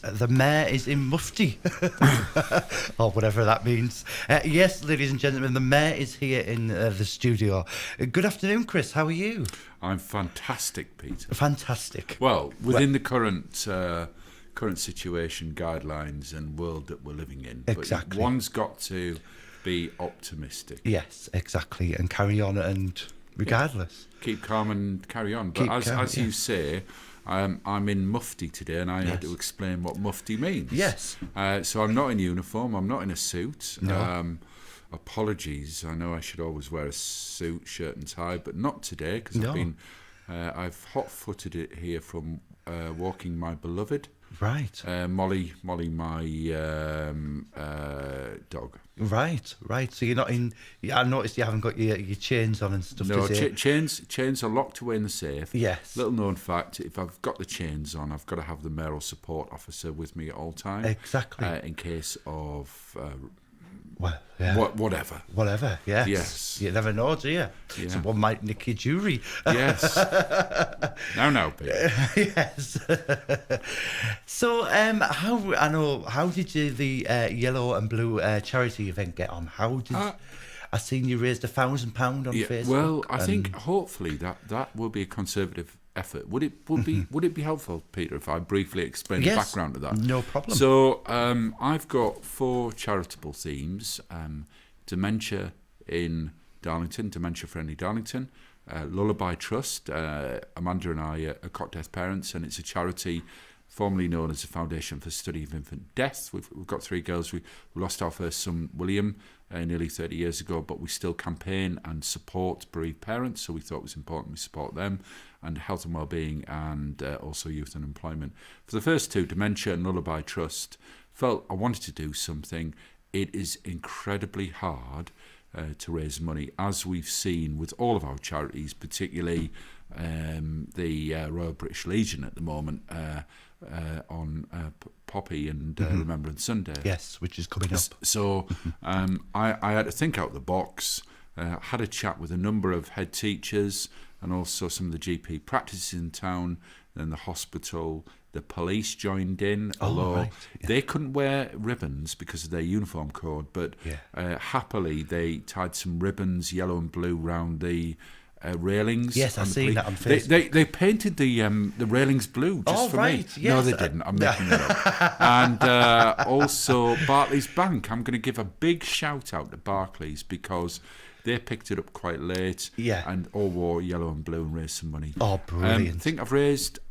The mayor is in mufti, or whatever that means. Yes, ladies and gentlemen, the mayor is here in the studio. Good afternoon, Chris. How are you? I'm fantastic, Peter. Fantastic. Well, within the current situation, guidelines, and world that we're living in. Exactly. But one's got to be optimistic. Yes, exactly, and carry on, and regardless, keep calm and carry on. But as you say, I'm in mufti today, and I had to explain what mufti means. Yes. So I'm not in uniform. I'm not in a suit. No. Apologies. I know I should always wear a suit, shirt and tie, but not today because I've hot-footed it here from walking my beloved. Right. Molly, my dog. Right. So you're not in. I noticed you haven't got your chains on and stuff. No, chains are locked away in the safe. Yes. Little known fact: if I've got the chains on, I've got to have the mayoral support officer with me at all times. Exactly. In case of. Whatever. Yes. Yes. You never know, do you? Yeah. Someone might nick your jewellery. Yes. Now, Peter. Yes. So, how did the yellow and blue charity event get on? How did I seen you raised £1,000 on Facebook? Well, I think hopefully that will be a Conservative effort. Would it be helpful, Peter, if I briefly explain the background to that? No problem. So I've got 4 charitable themes: dementia in Darlington, dementia friendly Darlington, Lullaby Trust. Amanda and I are cot death parents, and it's a charity formerly known as the Foundation for the Study of Infant Death. We've got 3 girls. We lost our first son, William, nearly 30 years ago, but we still campaign and support bereaved parents, so we thought it was important we support them, and health and wellbeing, and also youth and employment. For the first 2, dementia and Lullaby Trust, felt I wanted to do something. It is incredibly hard to raise money, as we've seen with all of our charities, particularly the Royal British Legion at the moment, on Poppy and Remembrance Sunday. Yes, which is coming up. So I had to think out the box, had a chat with a number of head teachers and also some of the GP practices in town, and the hospital. The police joined in, although they couldn't wear ribbons because of their uniform code, but happily they tied some ribbons, yellow and blue, round the railings. Yes, I've seen that on Facebook. They painted the railings blue just for me. Yes. No, they didn't. I'm making that up. And also Barclays Bank. I'm going to give a big shout out to Barclays because they picked it up quite late, and all wore yellow and blue and raised some money. Oh, brilliant!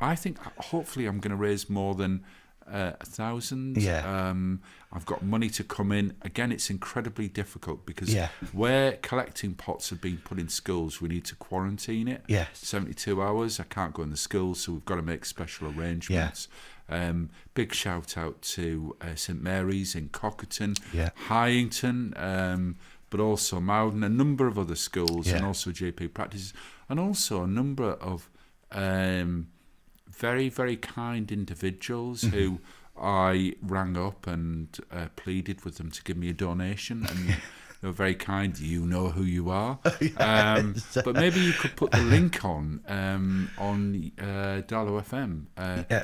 I think hopefully I'm going to raise more than 1,000. Yeah. I've got money to come in. Again, it's incredibly difficult because where collecting pots have been put in schools, we need to quarantine it. Yes. 72 hours. I can't go in the schools, so we've got to make special arrangements. Big shout out to St Mary's in Cockerton, Hyington, but also Mowden, a number of other schools, and also GP practices, and also a number of very, very kind individuals who I rang up and pleaded with them to give me a donation, and they were very kind. You know who you are. But maybe you could put the link on Darlo FM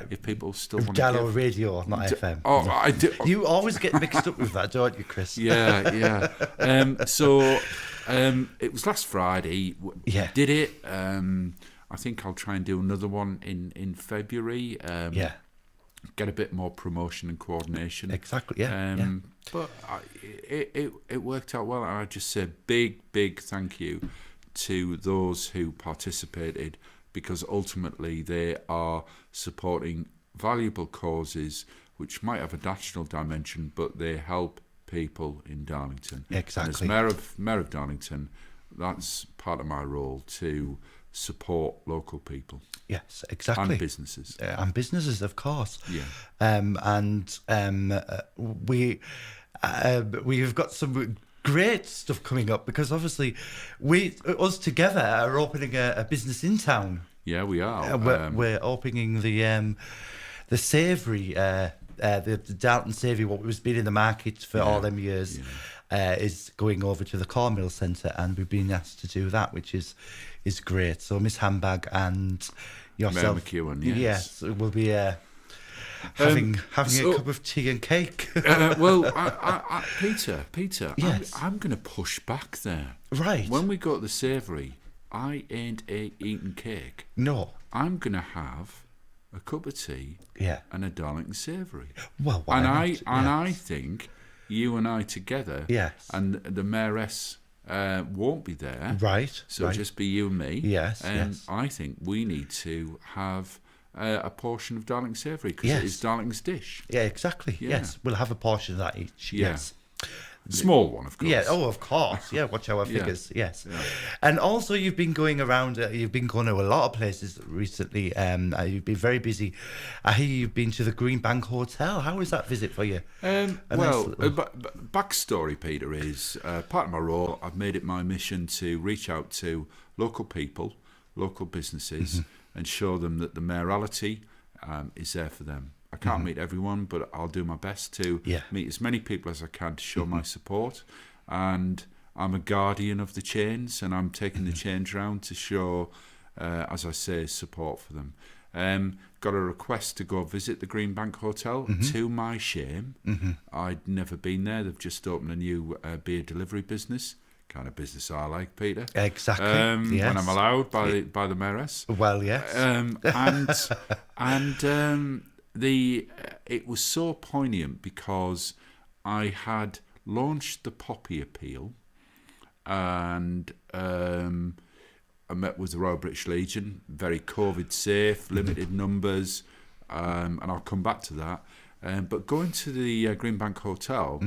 if people still want to give. Darlo Radio, not FM. Oh, no. I do. You always get mixed up with that, don't you, Chris? Yeah. So it was last Friday. Did it. I think I'll try and do another one in February. Get a bit more promotion and coordination. Exactly. But it worked out well. And I just say big thank you to those who participated, because ultimately they are supporting valuable causes which might have a national dimension, but they help people in Darlington. Exactly. And as Mayor of Darlington, that's part of my role to support local people. Yes, exactly. And businesses. And businesses, of course. Yeah. We've got some great stuff coming up, because obviously us together are opening a business in town. Yeah, we are. We're opening the savoury, the Darlington savoury, what was been in the market for all them years, is going over to the Cornmill Centre, and we've been asked to do that, which is great. So Miss Handbag and yourself, Mayor McEwan, yes, it will be having a cup of tea and cake. Well, Peter, Yes. I'm going to push back there. Right. When we go to the savoury, I ain't eating cake. No. I'm going to have a cup of tea Yeah. and a Darlington savoury. Well, why not? I think you and I together, Yes. and the mayoress won't be there. Right. So right. just be you and me. Yes, And yes. I think we need to have a portion of Darlington savoury because Yes. it is Darlington's dish. Yeah, exactly. Yeah. Yes. We'll have a portion of that each. Yeah. Yes. Small one, of course. Yeah. Oh, of course. Yeah. Watch our Yeah. figures. Yes. Yeah. And also, you've been going around. You've been going to a lot of places recently. You've been very busy. I hear you've been to the Greenbank Hotel. How was that visit for you? Backstory, Peter, is part of my role. I've made it my mission to reach out to local people, local businesses, and show them that the mayoralty is there for them. I can't meet everyone, but I'll do my best to meet as many people as I can to show my support. And I'm a guardian of the chains, and I'm taking the chains round to show, as I say, support for them. Got a request to go visit the Greenbank Hotel. To my shame, I'd never been there. They've just opened a new beer delivery business. Kind of business I like, Peter. Exactly. Yes. When I'm allowed by the mayoress. Well, yes. It was so poignant because I had launched the Poppy Appeal, and I met with the Royal British Legion, very COVID safe, limited numbers, and I'll come back to that. But going to the Greenbank Hotel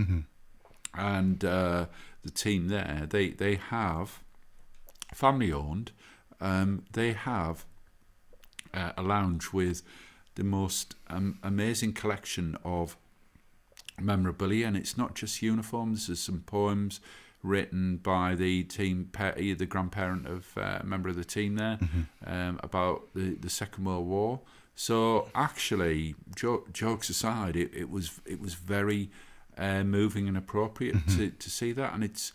and the team there, they have family owned. They have a lounge with the most amazing collection of memorabilia, and it's not just uniforms. There's some poems written by the team, the grandparent of a member of the team there, about the Second World War. So actually, jokes aside, it was very moving and appropriate to see that, and it's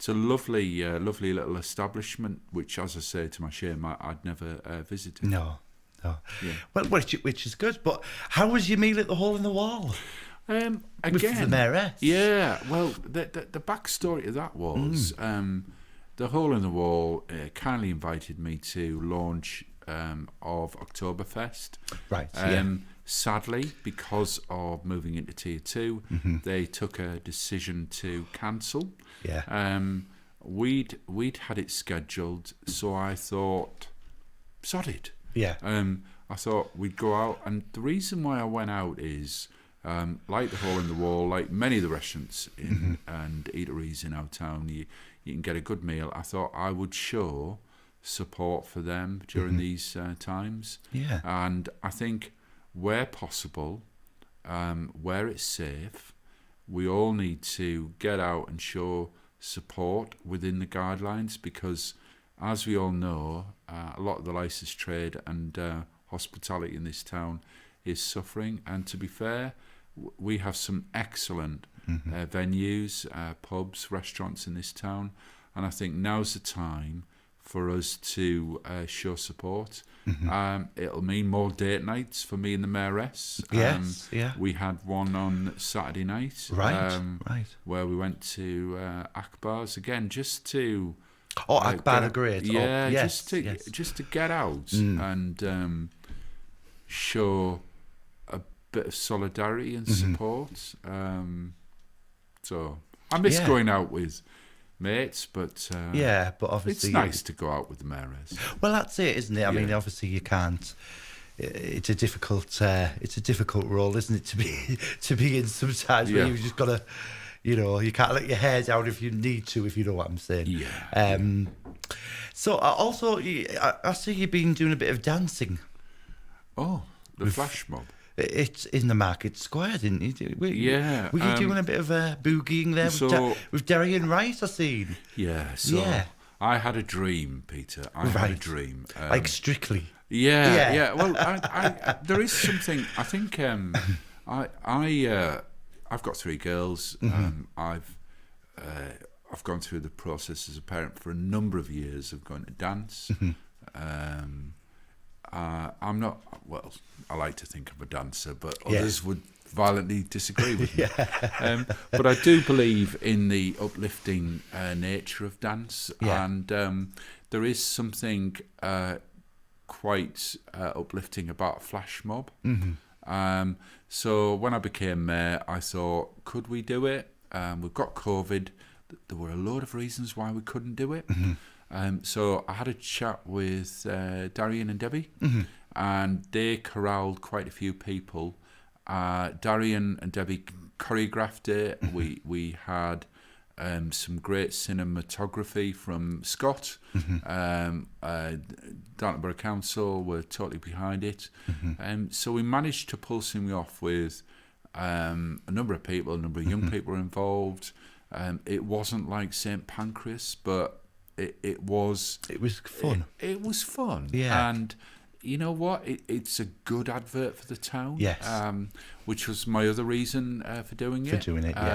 a lovely little establishment, which, as I say, to my shame, I'd never visited. No. Yeah. Well, which is good. But how was your meal at the Hole in the Wall? Again, With the mayoress? Yeah. Well, the backstory of that was the Hole in the Wall kindly invited me to launch of Oktoberfest. Right. Sadly, because of moving into Tier 2, they took a decision to cancel. Yeah. We'd had it scheduled, so I thought, sod it. Yeah. I thought we'd go out, and the reason why I went out is, like the Hole in the Wall, like many of the restaurants and eateries in our town, you can get a good meal. I thought I would show support for them during these times. Yeah. And I think where possible, where it's safe, we all need to get out and show support within the guidelines, because as we all know, a lot of the licensed trade and hospitality in this town is suffering. And to be fair, we have some excellent venues, pubs, restaurants in this town, and I think now's the time for us to show support. It'll mean more date nights for me and the mayoress. Yes, yeah. We had one on Saturday night, Right. where we went to Akbar's again, just to Akbar are great. yeah, yes, just to get out and show a bit of solidarity and support. So I miss going out with mates, but but obviously it's nice to go out with the mayoress. Well, that's it, isn't it? I mean, obviously you can't. It's a difficult role, isn't it, to be in sometimes where you've just got to, you can't let your hair down if you need to, if you know what I'm saying. Yeah. So also, I see you've been doing a bit of dancing. Oh, the flash mob. It's in the Market Square, didn't you? Were you doing a bit of boogieing there with Darian Wright, I seen? Yeah, I had a dream, Peter. I had a dream. Like Strictly. Yeah. Well, I there is something. I think I've got 3 girls. I've gone through the process as a parent for a number of years of going to dance. I'm not. Well, I like to think I'm a dancer, but others would violently disagree with me. But I do believe in the uplifting nature of dance, and there is something quite uplifting about a flash mob. So when I became mayor, I thought, could we do it? We've got COVID. There were a load of reasons why we couldn't do it. So I had a chat with Darian and Debbie, and they corralled quite a few people. Darian and Debbie choreographed it. We had some great cinematography from Scott. Darlington Borough Council were totally behind it. So we managed to pull something off with a number of people, a number of young people were involved. It wasn't like St. Pancras, but it was fun. It was fun. Yeah. And you know what? It's a good advert for the town. Yes. Which was my other reason for doing it.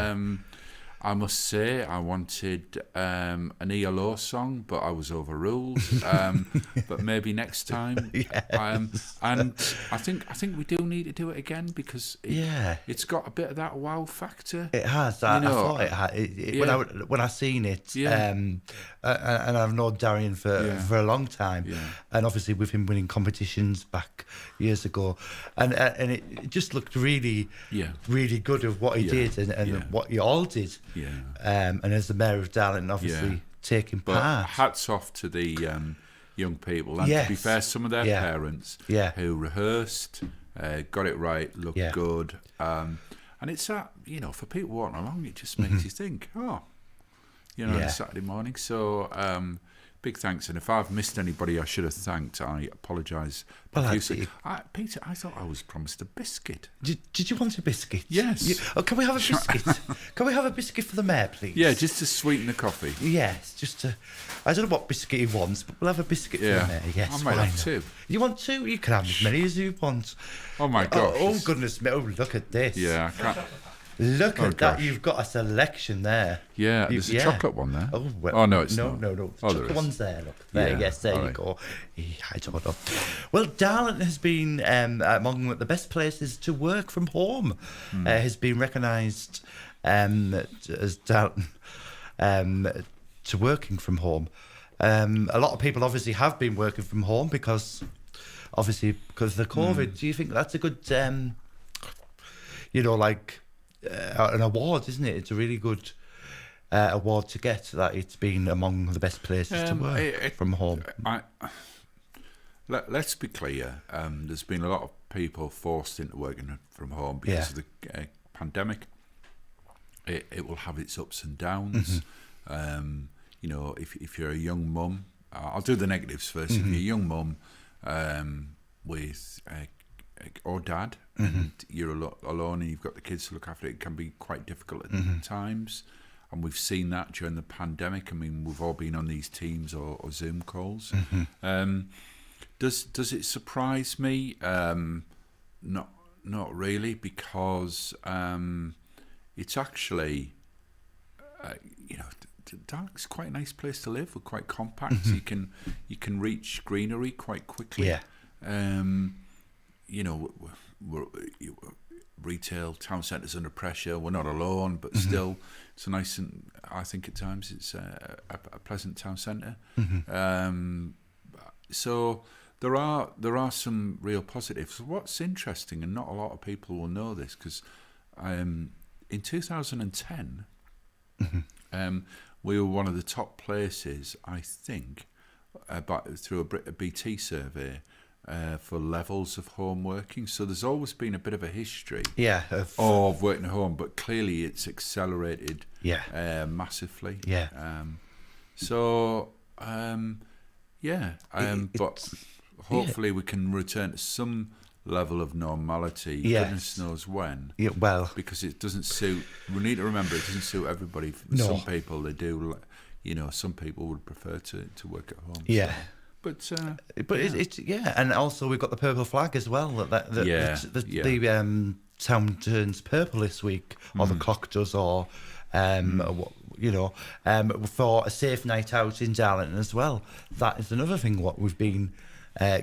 I must say, I wanted an ELO song, but I was overruled. But maybe next time. And I think we do need to do it again because it's got a bit of that wow factor. It has. I thought it had. When I seen it, and I've known Darian for a long time, and obviously with him winning competitions back years ago, and it just looked really good of what he did and what you all did. And as the mayor of Darlington, obviously taking part. Hats off to the young people, and to be fair, some of their parents who rehearsed, got it right, looked good, and it's that, for people walking along, it just makes you think, on a Saturday morning. So big thanks, and if I've missed anybody I should have thanked, I apologise profusely. Peter, I thought I was promised a biscuit. Did you want a biscuit? Yes. Can we have a biscuit? Can we have a biscuit for the mayor, please? Yeah, just to sweeten the coffee. Yes, just to... I don't know what biscuit he wants, but we'll have a biscuit for the mayor. Yes, I might have two. You want two? You can have as many as you want. Oh my gosh. Oh goodness me! Oh, look at this. Yeah, I can't... Look at that! You've got a selection there. Yeah, there's a chocolate one there. Oh, well, oh no, it's no. not. No. The chocolate one's there. Look there. Yes, there you go. I don't know. Well, Darlington has been among the best places to work from home. Has been recognised as Darlington to working from home. A lot of people obviously have been working from home because of the COVID. Do you think that's a good, an award, isn't it? It's a really good award to get, that it's been among the best places to work from home. Let's be clear. There's been a lot of people forced into working from home because of the pandemic. It will have its ups and downs. If you're a young mum, I'll do the negatives first. If you're a young mum with or dad, and you're alone and you've got the kids to look after, it can be quite difficult at times. And we've seen that during the pandemic. I mean, we've all been on these Teams or Zoom calls. Does it surprise me? Not really, because it's actually, Darlington's quite a nice place to live. We're quite compact. You can reach greenery quite quickly. We're retail town centres under pressure. We're not alone, but still, it's a nice, and I think at times it's a pleasant town centre. So there are some real positives. What's interesting, and not a lot of people will know this, because in 2010, we were one of the top places, I think, through a BT survey, for levels of home working. So there's always been a bit of a history of working at home, but clearly it's accelerated massively. But hopefully we can return to some level of normality. Goodness knows when. Because it doesn't suit. We need to remember, it doesn't suit everybody. Some people, they do. Some people would prefer to work at home. But it's and also we've got the purple flag as well. The town turns purple this week, or the clock does, or for a safe night out in Darlington as well. That is another thing what we've been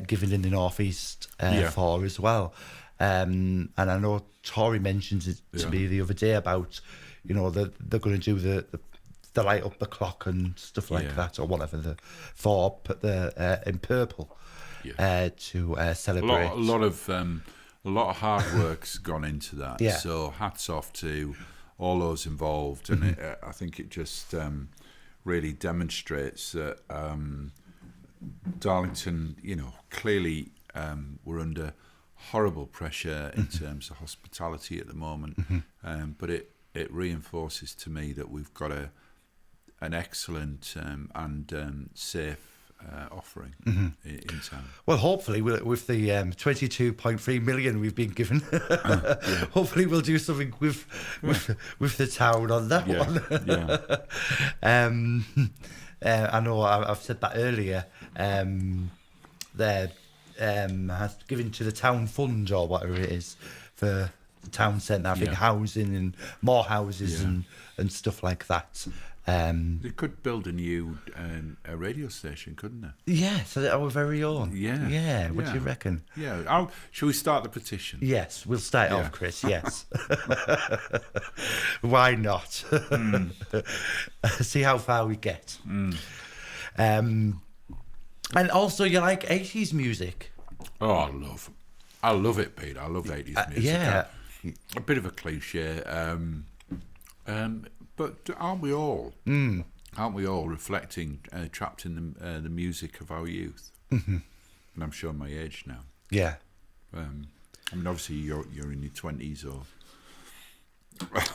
given in the Northeast Yeah. for as well. And I know Tori mentioned it to me the other day about, you know, they're going to do the light up the clock and stuff like that, or whatever, in purple to celebrate. A lot of hard work's gone into that. Yeah. So hats off to all those involved, and I think it just really demonstrates that Darlington, you know, clearly we're under horrible pressure in terms of hospitality at the moment, but it reinforces to me that we've got an excellent and safe offering in town. Well, hopefully, with the 22.3 million we've been given, hopefully we'll do something with the town on that one. I know I've said that earlier. They're has given to the town fund or whatever it is for the town centre. I think housing and more houses and stuff like that. They could build a new a radio station, couldn't they? Yeah, so our very own. Yeah. What do you reckon? Yeah. Shall we start the petition? Yes, we'll start off, Chris. Yes. Why not? See how far we get. And also, you like 80s music? Oh, I love it, Pete. I love 80s music. Yeah. A bit of a cliche. But aren't we all? Aren't we all reflecting, trapped in the music of our youth? And I'm showing my age now. Yeah. I mean, obviously you're in your 20s or.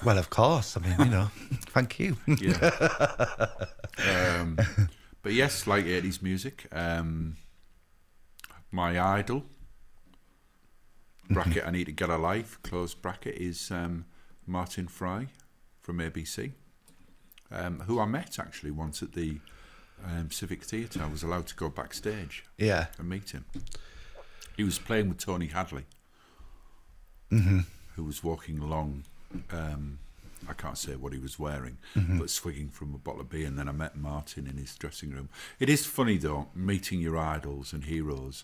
Well, of course. I mean, you know. Thank you. Yeah. But yes, like 80s music. My idol, bracket, I need to get a life, close bracket, is Martin Fry from ABC, who I met actually once at the Civic Theatre. I was allowed to go backstage and meet him. He was playing with Tony Hadley, who was walking along. I can't say what he was wearing, but swigging from a bottle of beer. And then I met Martin in his dressing room. It is funny though, meeting your idols and heroes.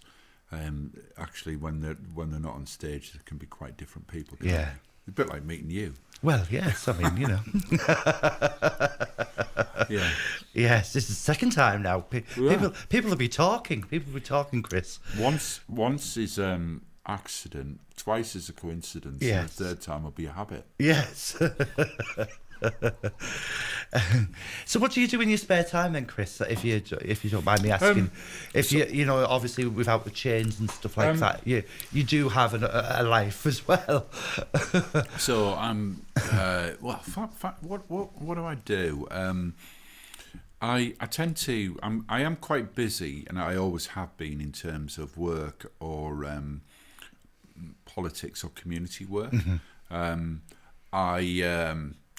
Actually, when they're not on stage, they can be quite different people. Yeah, they? A bit like meeting you. Well, yes. I mean, you know. Yeah. Yes, this is the second time now. People will be talking. People will be talking, Chris. Once is accident, twice is a coincidence, and the third time will be a habit. Yes. So what do you do in your spare time then, Chris, if you don't mind me asking? You know, obviously without the chains and stuff like that, you do have a life as well. So I'm what do I do? I tend to I am quite busy, and I always have been in terms of work or politics or community work.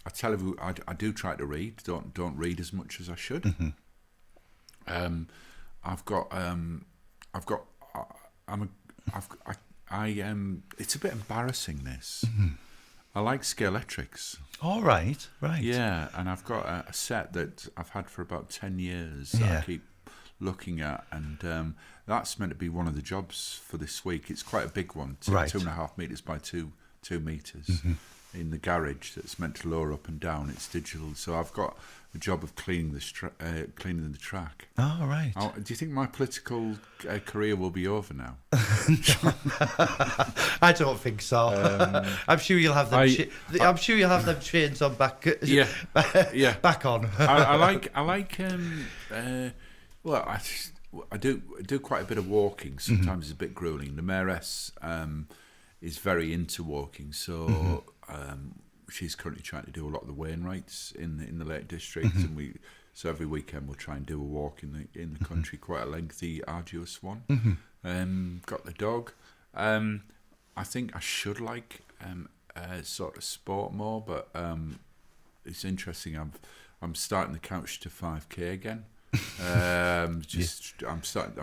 I tell you, I do try to read. Don't read as much as I should. It's a bit embarrassing, this. I like Scalextrics. All right. Yeah, and I've got a set that I've had for about 10 years that I keep looking at, and that's meant to be one of the jobs for this week. It's quite a big one, 2.5 meters by 2 meters. In the garage that's meant to lower up and down. It's digital, so I've got the job of cleaning the track. Oh, right. Do you think my political career will be over now? I don't think so. I'm sure you'll have them. I'm sure you'll have them chains on back. Back on. I like. Well, I do quite a bit of walking. Sometimes it's a bit grueling. The mayoress is very into walking, so. She's currently trying to do a lot of the Wainwrights in the Lake District, and so every weekend we'll try and do a walk in the country, quite a lengthy, arduous one. Got the dog. I think I should like sort of sport more, but it's interesting. I'm starting the couch to 5K again. I'm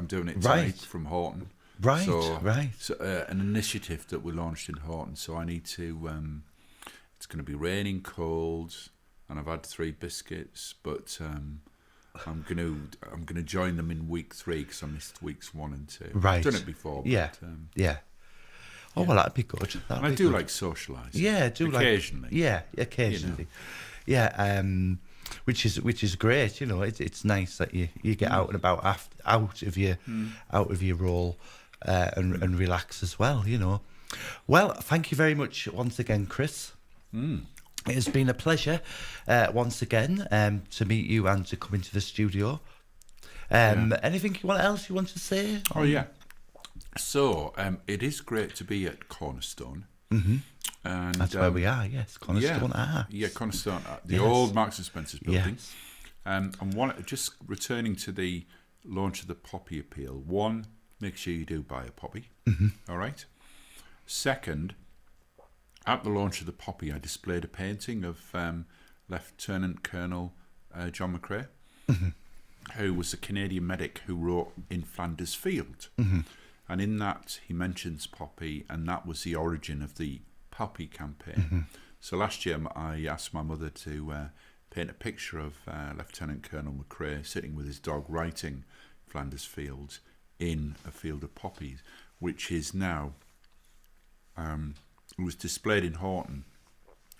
doing it tonight from Horton. Right. So an initiative that we launched in Horton. So I need to. It's going to be raining, cold, and I've had 3 biscuits, but I'm gonna join them in week 3 because I missed weeks 1 and 2. Right. I've done it before. Yeah. But, Yeah. Oh, well, that'd be good. and I do like socialising. Yeah, I do occasionally. Occasionally. Yeah, which is great. You know, it's nice that you get out and about out of your role and relax as well. You know. Well, thank you very much once again, Chris. It has been a pleasure once again to meet you and to come into the studio. Anything else you want to say? Oh yeah. So it is great to be at Cornerstone. Mm-hmm. And that's where we are. Yes, Cornerstone Arts. Yeah, Cornerstone Arts, the old Marks and Spencer's building. Yes. And just returning to the launch of the Poppy Appeal. 1, make sure you do buy a poppy. Mm-hmm. All right. Second, at the launch of the Poppy, I displayed a painting of Lieutenant Colonel John McCrae, who was a Canadian medic who wrote In Flanders Field. And in that, he mentions Poppy, and that was the origin of the Poppy campaign. So last year, I asked my mother to paint a picture of Lieutenant Colonel McCrae sitting with his dog writing Flanders Fields in a field of poppies, which is now... it was displayed in Horton,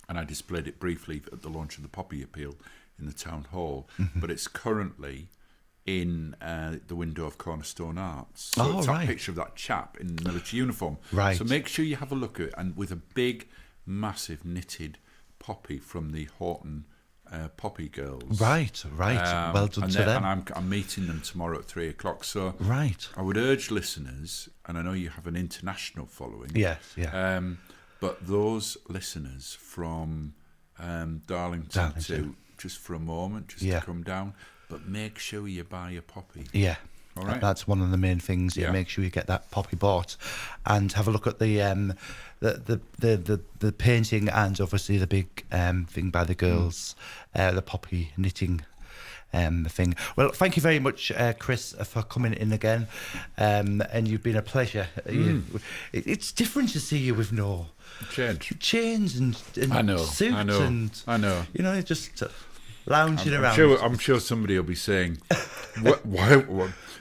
and I displayed it briefly at the launch of the Poppy Appeal in the town hall. But it's currently in the window of Cornerstone Arts. So it's that picture of that chap in the military uniform. Right. So make sure you have a look at it, and with a big, massive knitted poppy from the Horton Poppy Girls. Right. Well done to them. And I'm meeting them tomorrow at 3:00. So right. I would urge listeners, and I know you have an international following. Yes. Yeah. But those listeners from Darlington to just for a moment, to come down. But make sure you buy a poppy. Yeah. All right. That's one of the main things. Yeah. Make sure you get that poppy bought, and have a look at the painting, and obviously the big thing by the girls, the poppy knitting thing. Well, thank you very much, Chris, for coming in again, and you've been a pleasure. It's different to see you with no chains and I know, suit I know. You know, just lounging around. I'm sure somebody will be saying, "Why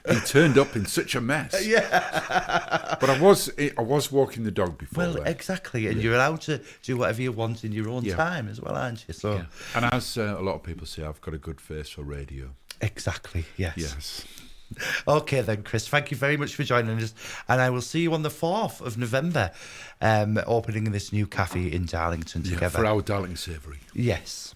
he turned up in such a mess?" Yeah, but I was walking the dog before. Well, exactly, and you're allowed to do whatever you want in your own time as well, aren't you? So, and as a lot of people say, I've got a good face for radio. Exactly. Yes. Yes. Okay then, Chris, thank you very much for joining us, and I will see you on the 4th of November, opening this new cafe in Darlington together for our Darlington Savoury. Yes.